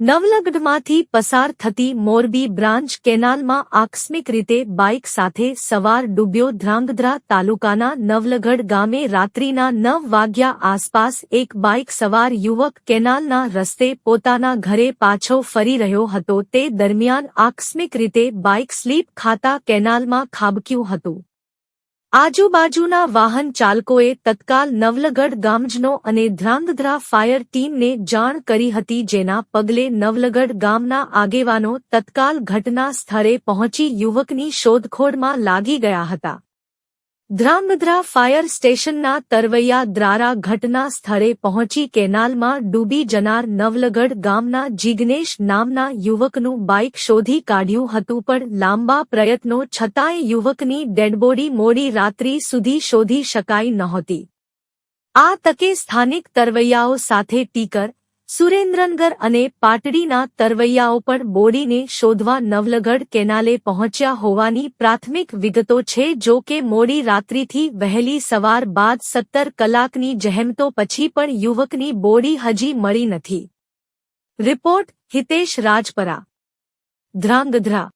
નવલગઢમાંથી પસાર થતી મોરબી બ્રાન્ચ કેનાલમાં આકસ્મિક રીતે બાઇક સાથે સવાર ડૂબ્યો. ધ્રાંગધ્રા તાલુકાના નવલગઢ ગામે રાત્રિના 9 વાગ્યા આસપાસ એક બાઇક સવાર યુવક કેનાલના રસ્તે પોતાના ઘરે પાછો ફરી રહ્યો હતો. તે દરમિયાન આકસ્મિક રીતે બાઇક સ્લીપ ખાતા કેનાલમાં ખાબક્યું હતું. આજુબાજુના વાહન ચાલકોએ તત્કાલ નવલગઢ ગામજનો અને ધ્રાંગધ્રા ફાયર ટીમને જાણ કરી હતી, જેના પગલે નવલગઢ ગામના આગેવાનો તત્કાલ ઘટના સ્થળે પહોંચી યુવકની શોધખોળમાં લાગી ગયા હતા. ધ્રાંગધ્રા ફાયર સ્ટેશનના તરવૈયા દ્વારા ઘટના સ્થળે પહોંચી કેનાલમાં ડૂબી જનાર નવલગઢ ગામના જિગ્નેશ નામના યુવકનું બાઇક શોધી કાઢ્યું હતું, પણ લાંબા પ્રયત્નો છતાંય યુવકની ડેડબોડી મોડી રાત્રિ સુધી શોધી શકાઈ નહોતી. આ તકે સ્થાનિક તરવૈયાઓ સાથે ટીકર, સુરેન્દ્રનગર અને પાટડીના તરવૈયાઓ પણ બોડીને શોધવા નવલગઢ કેનાલે પહોંચ્યા હોવાની પ્રાથમિક વિગતો છે. જો કે મોડી રાત્રિથી વહેલી સવાર બાદ 17 કલાકની જહેમતો પછી પણ યુવકની બોડી હજી મળી નથી. રિપોર્ટ હિતેશ રાજપરા, ધ્રાંગધ્રા.